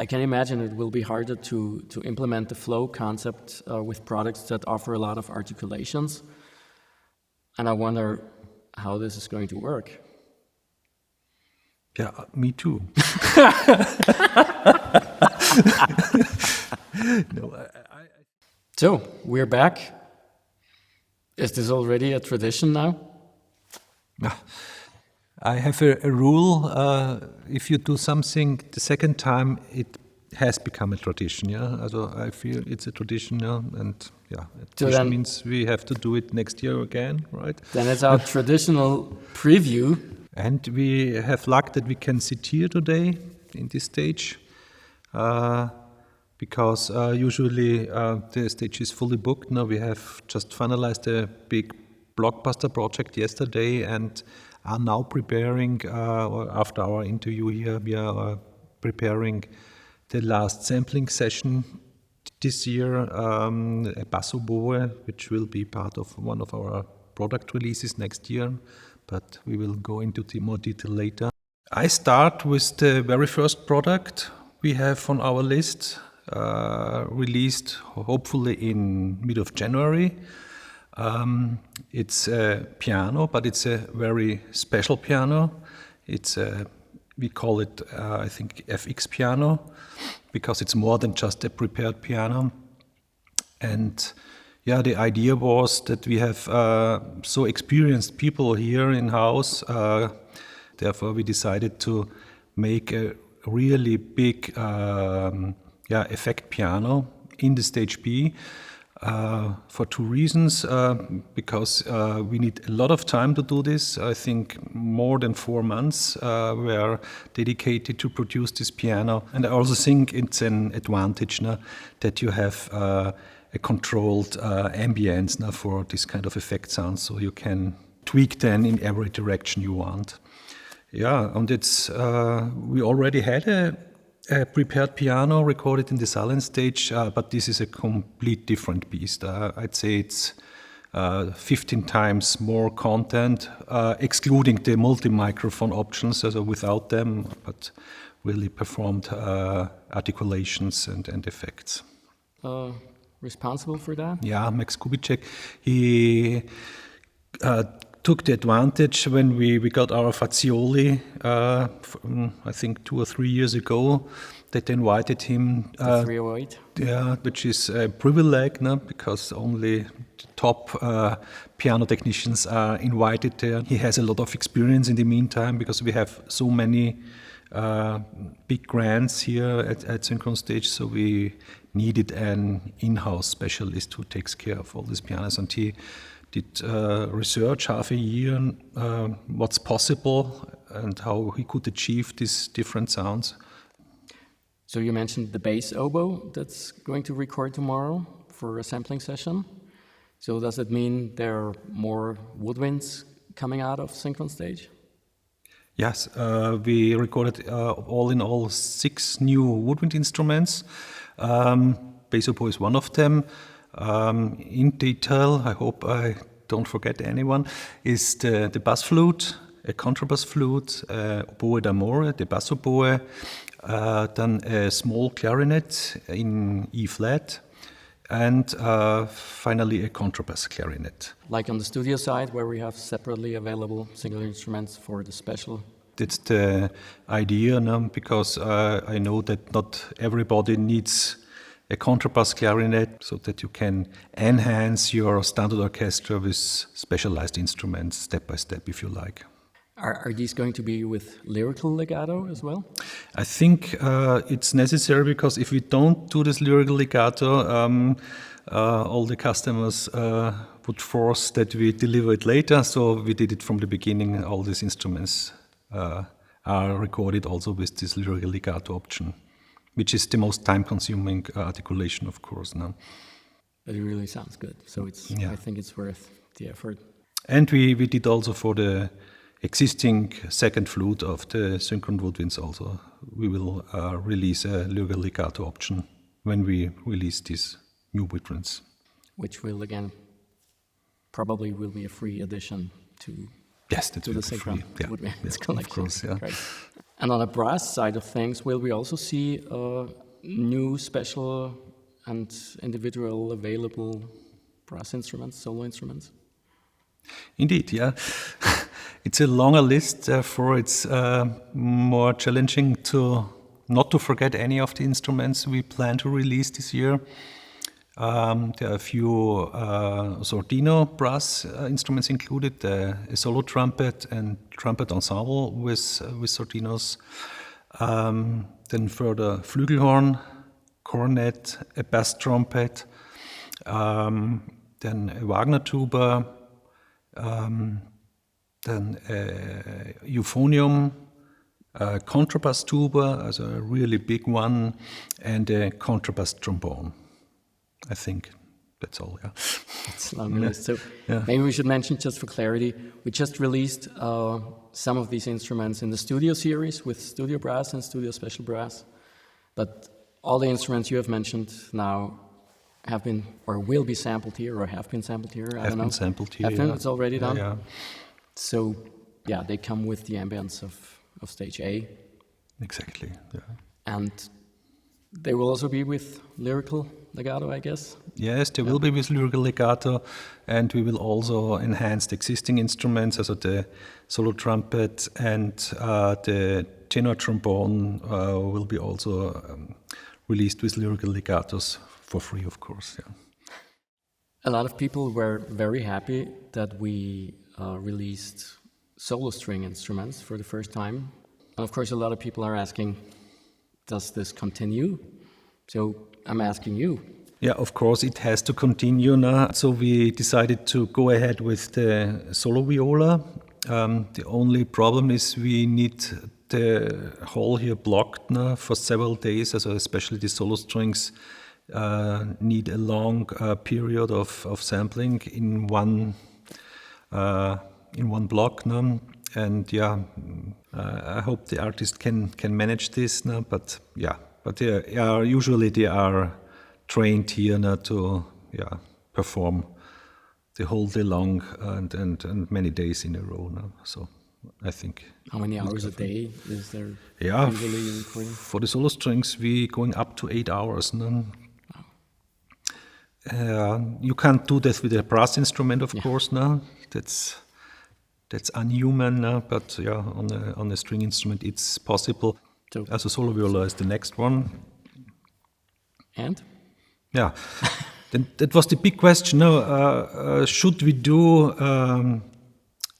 I can imagine it will be harder to implement the flow concept with products that offer a lot of articulations. And I wonder how this is going to work. Yeah, me too. No, So, we're back. Is this already a tradition now? I have a rule, if you do something the second time, it has become a tradition, yeah? Also I feel it's a tradition, yeah? And yeah, tradition means we have to do it next year again, right? Then it's our traditional preview. And we have luck that we can sit here today in this stage, because usually the stage is fully booked. Now we have just finalized a big blockbuster project yesterday and are now preparing, after our interview here, we are preparing the last sampling session this year, a basso oboe, which will be part of one of our product releases next year, but we will go into more detail later. I start with the very first product we have on our list, released hopefully in mid of January. It's a piano, but it's a very special piano. It's we call it, I think, FX piano, because it's more than just a prepared piano. And yeah, the idea was that we have so experienced people here in-house. Therefore, we decided to make a really big effect piano in the stage B. For two reasons, because we need a lot of time to do this. I think more than 4 months were dedicated to produce this piano. And I also think it's an advantage now that you have a controlled ambience now for this kind of effect sound, so you can tweak then in every direction you want. Yeah, and it's we already had a prepared piano recorded in the silent stage, but this is a complete different beast. I'd say it's 15 times more content, excluding the multi-microphone options, so without them, but really performed articulations and effects. Responsible for that? Yeah, Max Kubicek. He took the advantage when we got our Fazioli, I think 2 or 3 years ago, that they invited him. The 308? Yeah, which is a privilege, no? Because only the top piano technicians are invited there. He has a lot of experience in the meantime, because we have so many big grants here at Synchron Stage, so we needed an in-house specialist who takes care of all these pianos, and he did research half a year on what's possible and how he could achieve these different sounds. So you mentioned the bass oboe that's going to record tomorrow for a sampling session. So does it mean there are more woodwinds coming out of Synchron Stage? Yes, we recorded all in all 6 new woodwind instruments. Bass oboe is one of them. In detail, I hope I don't forget anyone, is the bass flute, a contrabass flute, oboe d'amore, the bass oboe, then a small clarinet in E flat, and finally a contrabass clarinet. Like on the studio side, where we have separately available single instruments for the special? That's the idea, no? Because I know that not everybody needs a contrabass clarinet, so that you can enhance your standard orchestra with specialized instruments step by step, if you like. Are these going to be with lyrical legato as well? I think it's necessary, because if we don't do this lyrical legato, all the customers would force that we deliver it later. So we did it from the beginning. All these instruments are recorded also with this lyrical legato option, which is the most time-consuming articulation, of course. Now, but it really sounds good. So it's I think it's worth the effort. And we did also for the existing second flute of the Synchron woodwinds also. We will release a lyrical legato option when we release these new woodwinds. Which will, again, probably will be a free addition to yes, that to will the be free. Synchron woodwinds collection. Of course, yeah. Great. And on the brass side of things, will we also see new special and individual available brass instruments, solo instruments? Indeed, yeah. It's a longer list, therefore it's more challenging to not to forget any of the instruments we plan to release this year. There are a few Sordino brass instruments included, a solo trumpet and trumpet ensemble with Sordinos. Then further Flügelhorn, cornet, a bass trumpet, then a Wagner tuba, then a euphonium, a contrabass tuba, as a really big one, and a contrabass trombone. I think that's all, yeah. It's a long list. So maybe we should mention, just for clarity, we just released some of these instruments in the studio series with studio brass and studio special brass. But all the instruments you have mentioned now have been or will be sampled here or have been sampled here. I don't know. Have been sampled here. Have been, it's already done. Yeah. So yeah, they come with the ambience of stage A. Exactly. Yeah. And they will also be with lyrical legato, I guess. Yes, they will be with lyrical legato, and we will also enhance the existing instruments, also the solo trumpet and the tenor trombone will be also released with lyrical legatos for free, of course. Yeah. A lot of people were very happy that we released solo string instruments for the first time. And of course, a lot of people are asking, does this continue? So I'm asking you. Yeah, of course, it has to continue now. So we decided to go ahead with the solo viola. The only problem is we need the hall here blocked now for several days, also especially the solo strings need a long period of sampling in one block now. And yeah, I hope the artist can manage this now. But yeah, they are usually trained here now to perform the whole day long and many days in a row now. So I think. How many hours a day is there Yeah, usually recording? for the solo strings we going up to 8 hours now. You can't do that with a brass instrument, of course. Now that's unhuman. Now, but yeah, on a string instrument it's possible. So, as a solo viola is the next one. And yeah, then that was the big question. No, should we do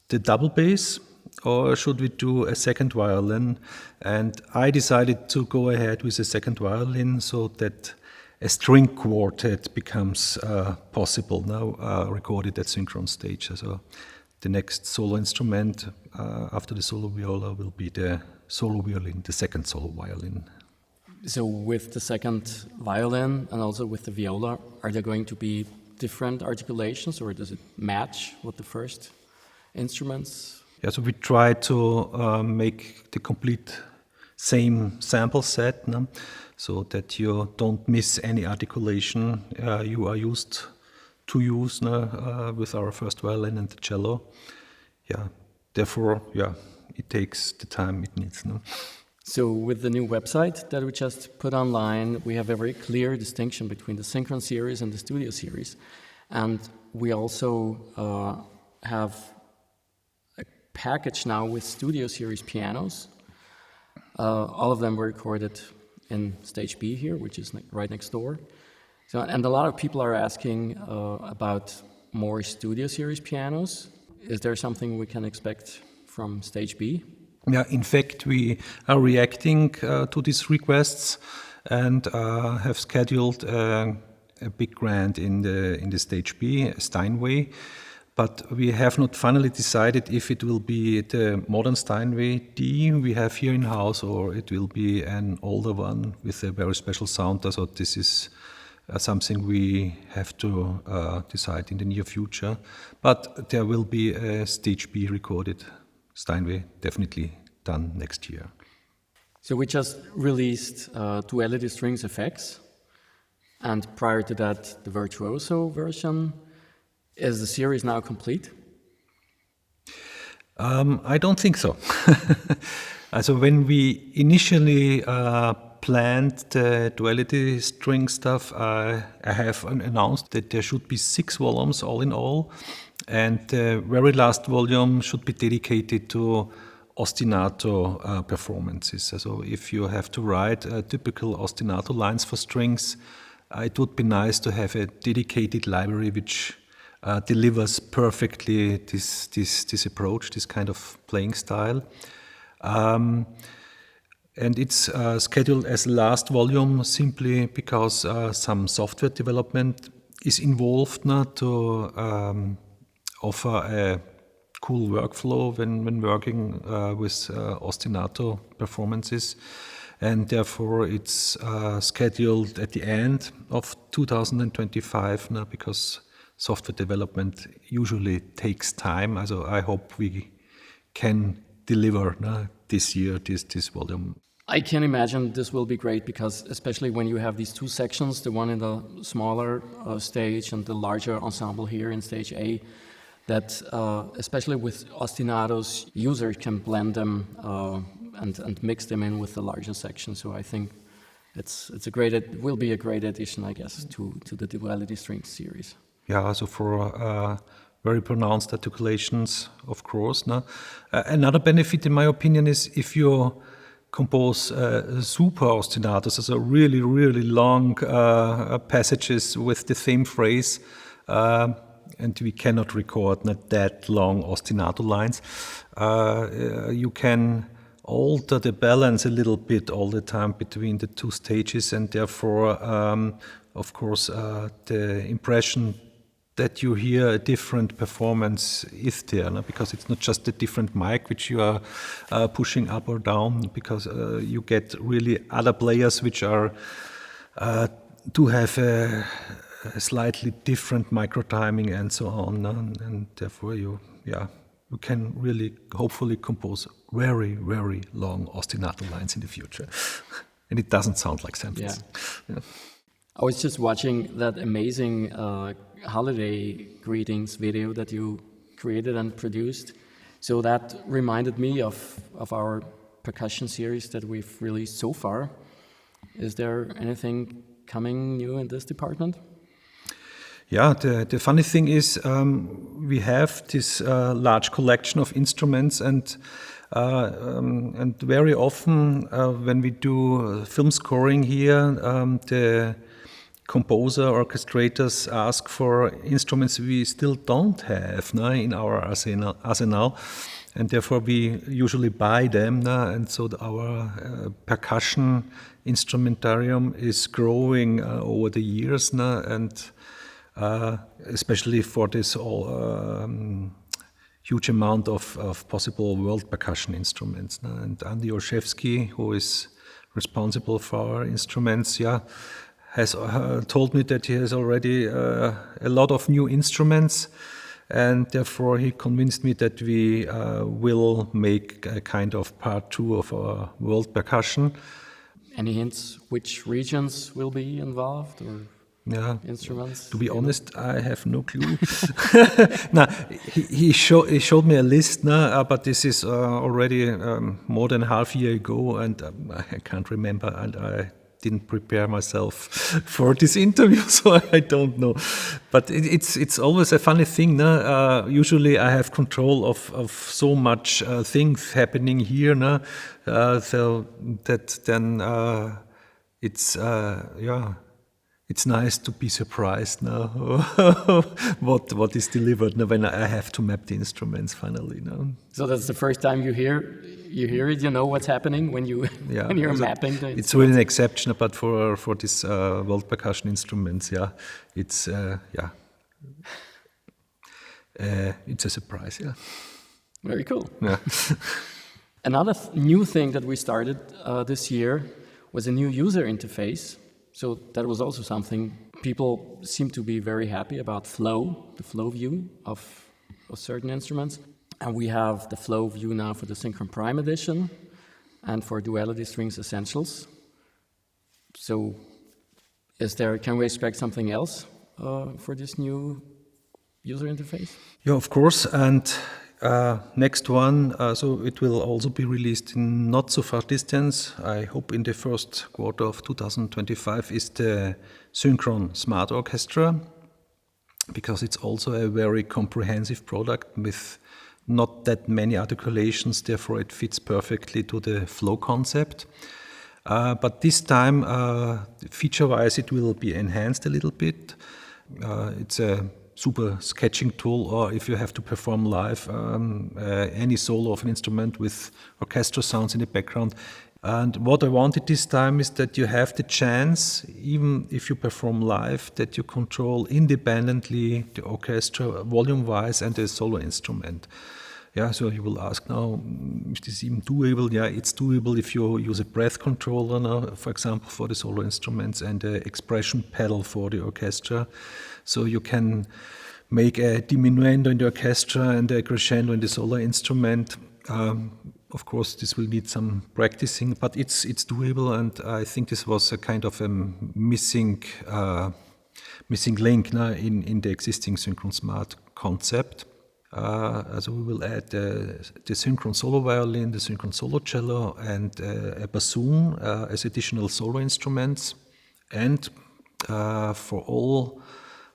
the double bass or should we do a second violin? And I decided to go ahead with a second violin so that a string quartet becomes possible now, recorded at Synchron stage. So the next solo instrument after the solo viola will be the solo violin, the second solo violin. So with the second violin and also with the viola, are there going to be different articulations or does it match with the first instruments? Yeah, so we try to make the complete same sample set, no? So that you don't miss any articulation you are used to use with our first violin and the cello. Yeah, therefore, yeah, it takes the time it needs. No? So with the new website that we just put online, we have a very clear distinction between the Synchron series and the Studio series. And we also have a package now with Studio series pianos. All of them were recorded in stage B here, which is right next door. So, and a lot of people are asking about more Studio series pianos. Is there something we can expect from stage B? Yeah, in fact, we are reacting to these requests and have scheduled a big grant in the stage B, Steinway. But we have not finally decided if it will be the modern Steinway D we have here in house or it will be an older one with a very special sound. So this is something we have to decide in the near future. But there will be a stage B recorded Steinway, definitely done next year. So we just released Duality Strings FX, and prior to that, the Virtuoso version. Is the series now complete? I don't think so. So when we initially planned the duality string stuff, I have announced that there should be 6 volumes all in all, and the very last volume should be dedicated to ostinato performances. So if you have to write typical ostinato lines for strings, it would be nice to have a dedicated library which delivers perfectly this approach, this kind of playing style. And it's scheduled as last volume simply because some software development is involved now to offer a cool workflow when working with ostinato performances. And therefore it's scheduled at the end of 2025 now, because software development usually takes time. So I hope we can deliver this year this volume. I can imagine this will be great, because especially when you have these 2 sections, the one in the smaller stage and the larger ensemble here in stage A, that especially with ostinatos, users can blend them and mix them in with the larger section. So I think it will be a great addition, I guess, to the Duality Strings series. Yeah, so for very pronounced articulations, of course. No? Another benefit, in my opinion, is if you compose super ostinatos, so really, really long passages with the same phrase, and we cannot record not that long ostinato lines. You can alter the balance a little bit all the time between the 2 stages, and therefore, of course, the impression that you hear a different performance is there, no? Because it's not just a different mic which you are pushing up or down, because you get really other players which are do have a slightly different micro timing and so on, no? And therefore you can really hopefully compose very, very long ostinato lines in the future, and it doesn't sound like samples. Yeah. I was just watching that amazing holiday greetings video that you created and produced. So that reminded me of our percussion series that we've released so far. Is there anything coming new in this department? Yeah, the funny thing is we have this large collection of instruments, and very often when we do film scoring here, the composer, orchestrators ask for instruments we still don't have in our arsenal, and therefore we usually buy them. And so our percussion instrumentarium is growing over the years, and especially for this huge amount of possible world percussion instruments. And Andy Olszewski, who is responsible for our instruments, has told me that he has already a lot of new instruments, and therefore he convinced me that we will make a kind of part 2 of our world percussion. Any hints which regions will be involved, or instruments? To be honest, I have no clue. Now, he showed me a list, but this is already more than half a year ago, and I can't remember, and I didn't prepare myself for this interview, so I don't know. But it's always a funny thing. Usually I have control of so much things happening here, so that then it's nice to be surprised now what is delivered when I have to map the instruments finally. So that's the first time you hear it. You know what's happening when you're mapping the. It's really an exception, but for this world percussion instruments, it's it's a surprise. Yeah. Very cool. Yeah. Another new thing that we started this year was a new user interface. So that was also something people seem to be very happy about. The flow view of certain instruments. And we have the flow view now for the Synchron Prime Edition and for Duality Strings Essentials. So can we expect something else for this new user interface? Yeah, of course. And Next one, so it will also be released in not so far distance, I hope in the first quarter of 2025, is the Synchron Smart Orchestra, because it's also a very comprehensive product with not that many articulations, therefore it fits perfectly to the flow concept. But this time, feature-wise, it will be enhanced a little bit. It's a super sketching tool, or if you have to perform live, any solo of an instrument with orchestra sounds in the background. And what I wanted this time is that you have the chance, even if you perform live, that you control independently the orchestra volume-wise and the solo instrument. Yeah, so you will ask now, is this even doable? Yeah, it's doable if you use a breath controller now, for example, for the solo instruments, and an expression pedal for the orchestra. So you can make a diminuendo in the orchestra and a crescendo in the solo instrument. Of course, this will need some practicing, but it's doable, and I think this was a kind of a missing link in the existing Synchron Smart concept. So we will add the Synchron solo violin, the Synchron solo cello, and a bassoon as additional solo instruments. And for all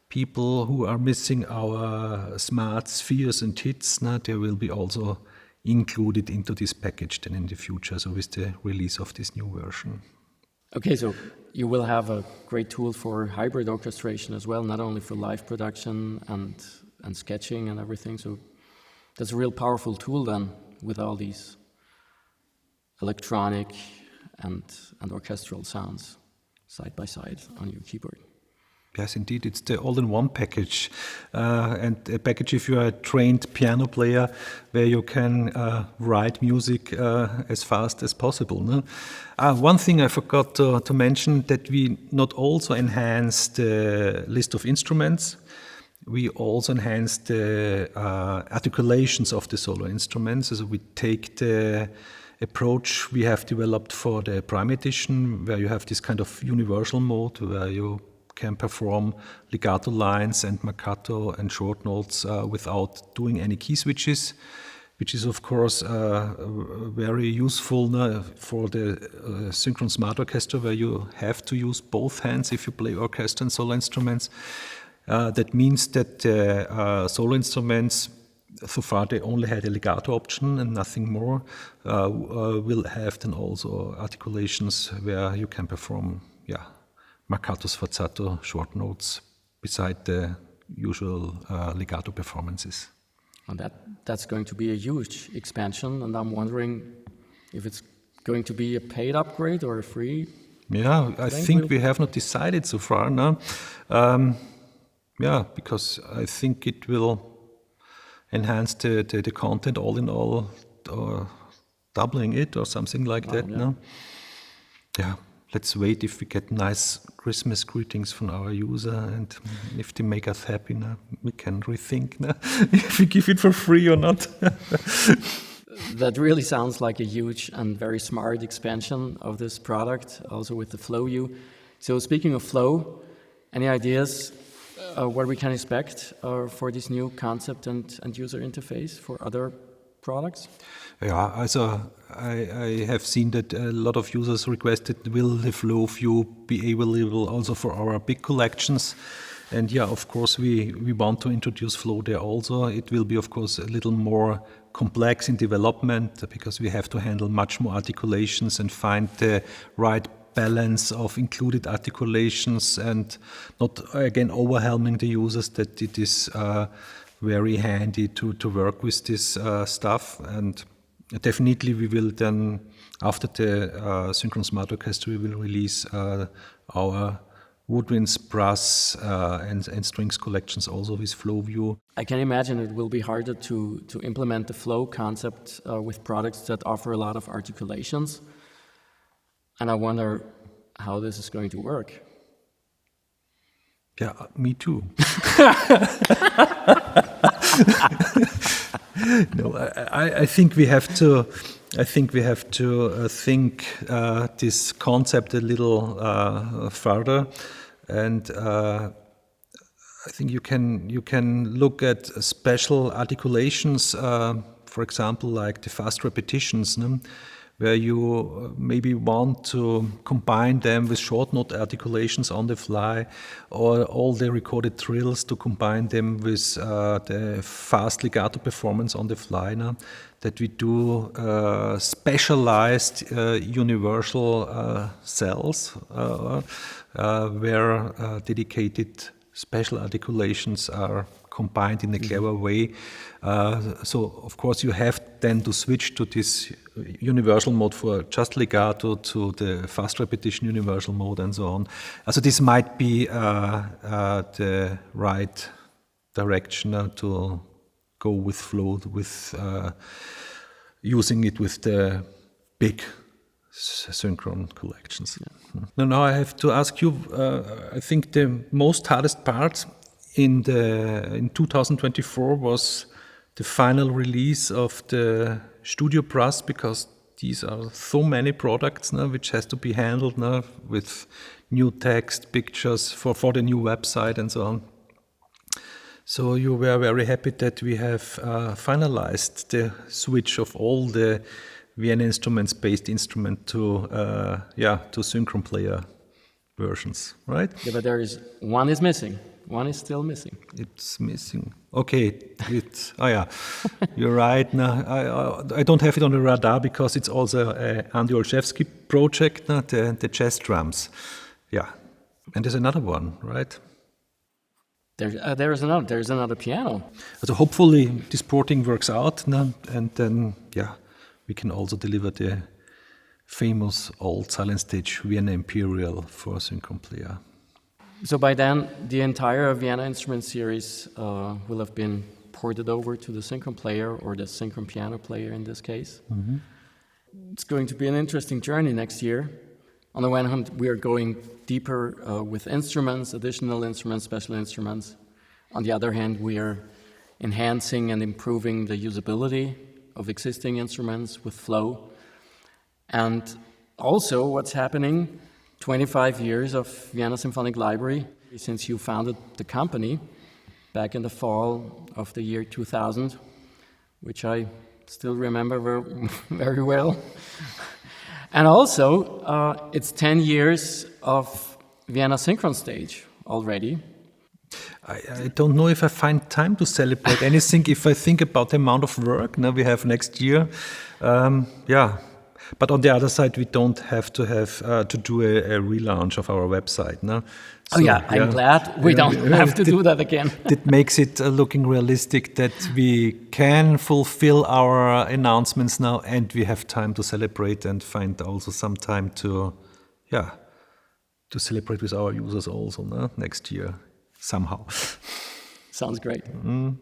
people who are missing our smart spheres and hits, they will be also included into this package then in the future, so with the release of this new version. Okay, so you will have a great tool for hybrid orchestration as well, not only for live production and sketching and everything. So that's a real powerful tool then, with all these electronic and orchestral sounds side by side on your keyboard. Yes, indeed, it's the all-in-one package, and a package if you are a trained piano player, where you can write music as fast as possible. No? One thing I forgot to mention, that we not also enhanced the list of instruments, we also enhanced the articulations of the solo instruments. So we take the approach we have developed for the Prime Edition, where you have this kind of universal mode, where you can perform legato lines and marcato and short notes without doing any key switches, which is of course very useful for the Synchron Smart Orchestra, where you have to use both hands if you play orchestra and solo instruments. That means that solo instruments, so far they only had a legato option and nothing more, will have then also articulations where you can perform marcato, sforzato, short notes beside the usual legato performances. And that's going to be a huge expansion, and I'm wondering if it's going to be a paid upgrade or a free. Yeah, I think we have not decided so far now. Because I think it will enhance the content all in all, or doubling it or something like that. Yeah. No? Yeah. Let's wait if we get nice Christmas greetings from our user, and if they make us happy, we can rethink if we give it for free or not. That really sounds like a huge and very smart expansion of this product, also with the Flow view. So speaking of Flow, any ideas what we can expect for this new concept and user interface for other products? Yeah, also I have seen that a lot of users requested, will the Flow view be available also for our big collections? And yeah, of course, we want to introduce Flow there also. It will be, of course, a little more complex in development, because we have to handle much more articulations and find the right balance of included articulations, and not, again, overwhelming the users that it is very handy to work with this stuff. And definitely we will then, after the Synchron Smart Orchestra, we will release our Woodwinds brass and strings collections also with Flow view. I can imagine it will be harder to implement the Flow concept with products that offer a lot of articulations. And I wonder how this is going to work. Yeah, me too. No, I think we have to. think this concept a little further, and I think you can look at special articulations, for example, like the fast repetitions, no? Where you maybe want to combine them with short note articulations on the fly, or all the recorded trills to combine them with the fast legato performance on the fly. No? That we do specialized universal cells where dedicated special articulations are combined in a clever way. So, of course, you have then to switch to this universal mode for just legato to the fast repetition universal mode and so on. So this might be the right direction to go with flow, with using it with the big Synchron collections. Yeah. Now I have to ask you, I think the most hardest part in 2024 was the final release of the Studio Brass, because these are so many products now which has to be handled now with new text, pictures for the new website and so on. So you were very happy that we have finalized the switch of all the Vienna Instruments-based instrument to Synchron player versions, right? Yeah, but one is missing. One is still missing. It's missing. Okay, you're right. Now I don't have it on the radar because it's also a Andy Olszewski project, the jazz drums. Yeah, and there's another one, right? There's another piano. So hopefully this porting works out, and then we can also deliver the famous old silent stage Vienna Imperial for Synchron player. So by then, the entire Vienna instrument series will have been ported over to the Synchron player, or the Synchron piano player in this case. Mm-hmm. It's going to be an interesting journey next year. On the one hand, we are going deeper with instruments, additional instruments, special instruments. On the other hand, we are enhancing and improving the usability of existing instruments with flow. And also what's happening, 25 years of Vienna Symphonic Library, since you founded the company back in the fall of the year 2000, which I still remember very well. And also, it's 10 years of Vienna Synchron Stage already. I don't know if I find time to celebrate anything if I think about the amount of work now we have next year. But on the other side, we don't have to do a relaunch of our website. No? So, I'm glad we don't have to do that again. That makes it looking realistic that we can fulfill our announcements now, and we have time to celebrate and find also some time to celebrate with our users also next year somehow. Sounds great. Mm.